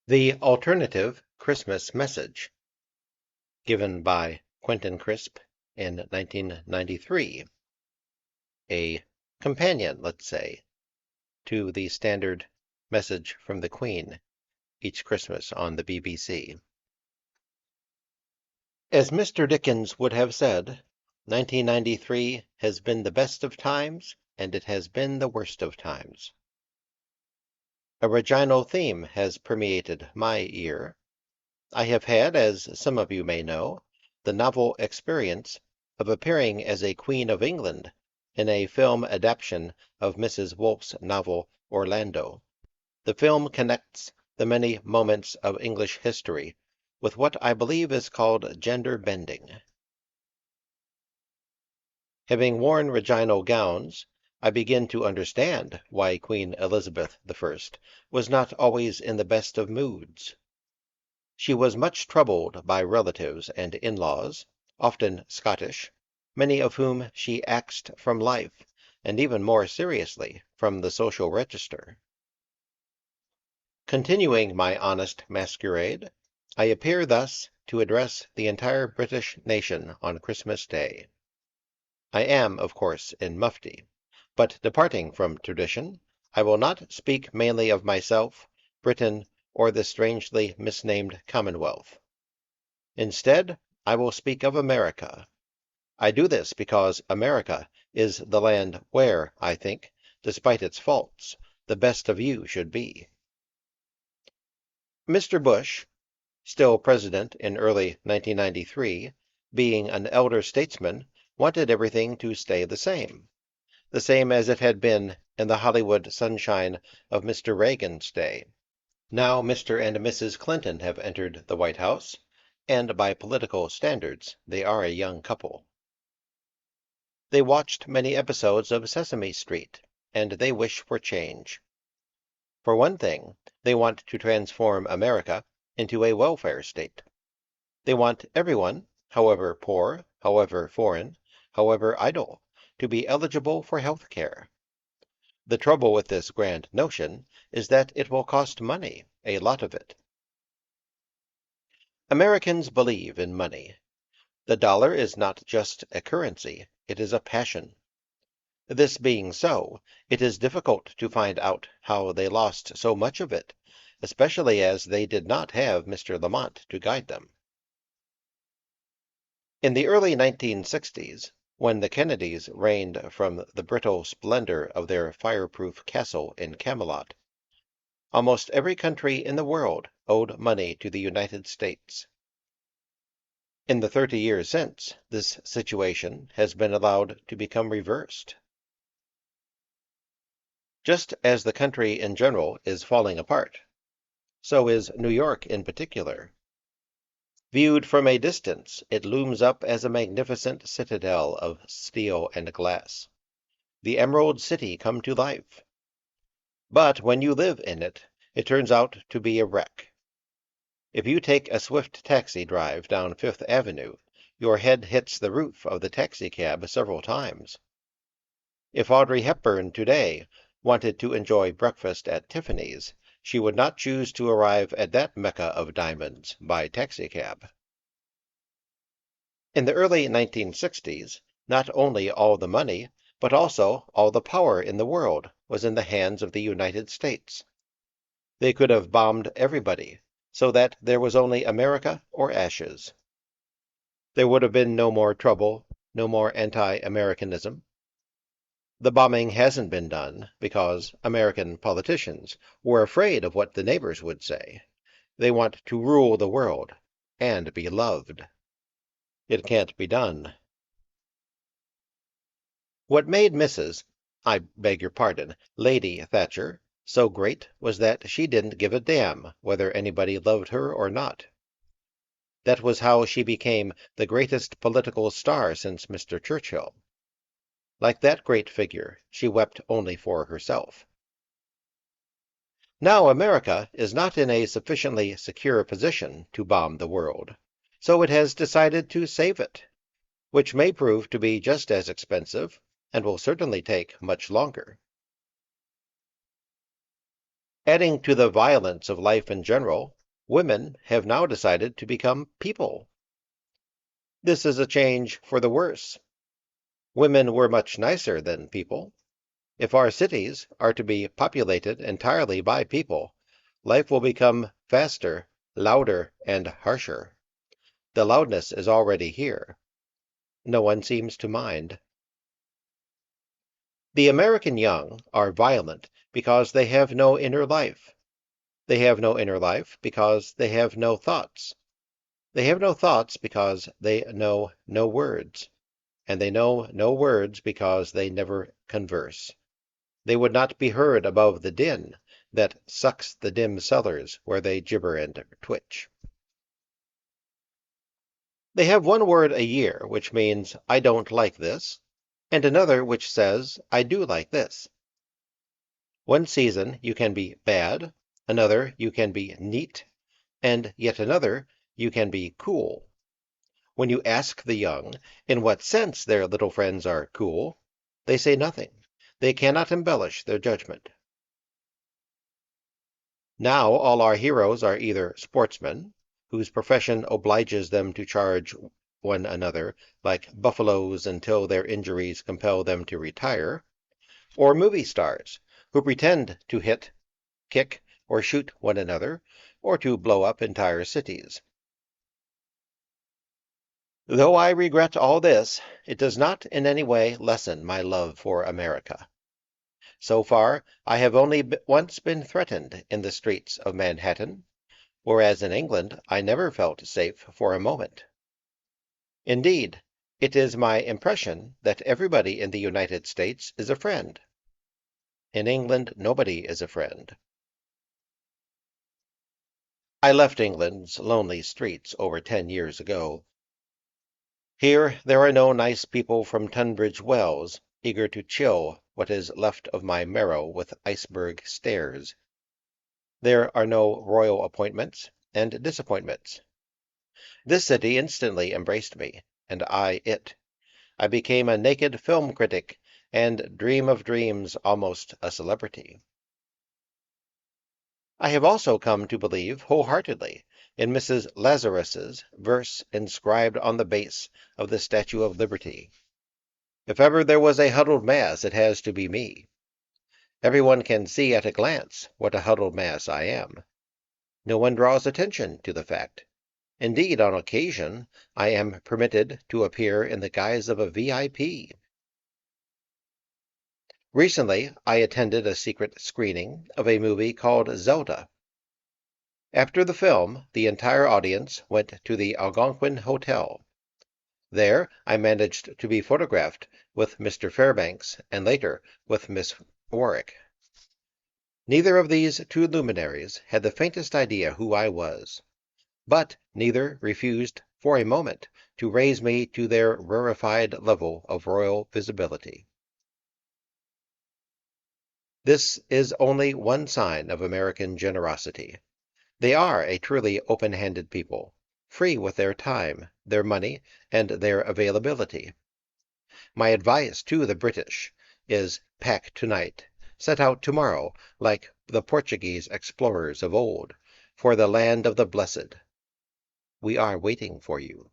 The Alternative Christmas Message, given by Quentin Crisp in 1993, a companion, let's say, to the standard message from the Queen each Christmas on the BBC. As Mr. Dickens would have said, 1993 has been the best of times, and it has been the worst of times. A Reginal theme has permeated my ear. I have had, as some of you may know, the novel experience of appearing as a Queen of England in a film adaptation of Mrs. Wolfe's novel Orlando. The film connects the many moments of English history with what I believe is called gender bending. Having worn Reginal gowns, I begin to understand why Queen Elizabeth I was not always in the best of moods. She was much troubled by relatives and in-laws, often Scottish, many of whom she axed from life, and even more seriously from the social register. Continuing my honest masquerade, I appear thus to address the entire British nation on Christmas Day. I am, of course, in mufti, but departing from tradition, I will not speak mainly of myself, Britain, or the strangely misnamed Commonwealth. Instead, I will speak of America. I do this because America is the land where, I think, despite its faults, the best of you should be. Mr. Bush, still president in early 1993, being an elder statesman, wanted everything to stay the same as it had been in the Hollywood sunshine of Mr. Reagan's day. Now Mr. and Mrs. Clinton have entered the White House, and by political standards they are a young couple. They watched many episodes of Sesame Street, and they wish for change. For one thing, they want to transform America into a welfare state. They want everyone, however poor, however foreign, however idle, to be eligible for health care. The trouble with this grand notion is that it will cost money, a lot of it. Americans believe in money. The dollar is not just a currency, it is a passion. This being so, it is difficult to find out how they lost so much of it, especially as they did not have Mr. Lamont to guide them. In the early 1960s, when the Kennedys reigned from the brittle splendor of their fireproof castle in Camelot, almost every country in the world owed money to the United States. In the 30 years since, this situation has been allowed to become reversed. Just as the country in general is falling apart, so is New York in particular. Viewed from a distance, it looms up as a magnificent citadel of steel and glass, the Emerald City come to life. But when you live in it, it turns out to be a wreck. If you take a swift taxi drive down Fifth Avenue, your head hits the roof of the taxicab several times. If Audrey Hepburn today wanted to enjoy breakfast at Tiffany's, she would not choose to arrive at that mecca of diamonds by taxicab. In the early 1960s, not only all the money, but also all the power in the world was in the hands of the United States. They could have bombed everybody, so that there was only America or ashes. There would have been no more trouble, no more anti-Americanism. The bombing hasn't been done because American politicians were afraid of what the neighbors would say. They want to rule the world and be loved. It can't be done. What made I beg your pardon, Lady Thatcher so great was that she didn't give a damn whether anybody loved her or not. That was how she became the greatest political star since Mr. Churchill. Like that great figure, she wept only for herself. Now America is not in a sufficiently secure position to bomb the world, so it has decided to save it, which may prove to be just as expensive and will certainly take much longer. Adding to the violence of life in general, women have now decided to become people. This is a change for the worse. Women were much nicer than people. If our cities are to be populated entirely by people, life will become faster, louder, and harsher. The loudness is already here. No one seems to mind. The American young are violent because they have no inner life. They have no inner life because they have no thoughts. They have no thoughts because they know no words, and they know no words because they never converse. They would not be heard above the din that sucks the dim cellars where they gibber and twitch. They have one word a year which means I don't like this, and another which says I do like this. One season you can be bad, another you can be neat, and yet another you can be cool. When you ask the young in what sense their little friends are cool, they say nothing. They cannot embellish their judgment. Now all our heroes are either sportsmen, whose profession obliges them to charge one another like buffaloes until their injuries compel them to retire, or movie stars, who pretend to hit, kick, or shoot one another, or to blow up entire cities. Though I regret all this, it does not in any way lessen my love for America. So far, I have only once been threatened in the streets of Manhattan, whereas in England I never felt safe for a moment. Indeed, it is my impression that everybody in the United States is a friend. In England, nobody is a friend. I left England's lonely streets over 10 years ago. Here there are no nice people from Tunbridge Wells, eager to chill what is left of my marrow with iceberg stares. There are no royal appointments and disappointments. This city instantly embraced me, and I it. I became a naked film critic, and dream of dreams almost a celebrity. I have also come to believe wholeheartedly in Mrs. Lazarus's verse inscribed on the base of the Statue of Liberty. If ever there was a huddled mass, it has to be me. Everyone can see at a glance what a huddled mass I am. No one draws attention to the fact. Indeed, on occasion, I am permitted to appear in the guise of a VIP. Recently, I attended a secret screening of a movie called Zelda. After the film, the entire audience went to the Algonquin Hotel. There, I managed to be photographed with Mr. Fairbanks and later with Miss Warwick. Neither of these two luminaries had the faintest idea who I was, but neither refused for a moment to raise me to their rarefied level of royal visibility. This is only one sign of American generosity. They are a truly open-handed people, free with their time, their money, and their availability. My advice to the British is pack tonight, set out tomorrow, like the Portuguese explorers of old, for the land of the blessed. We are waiting for you.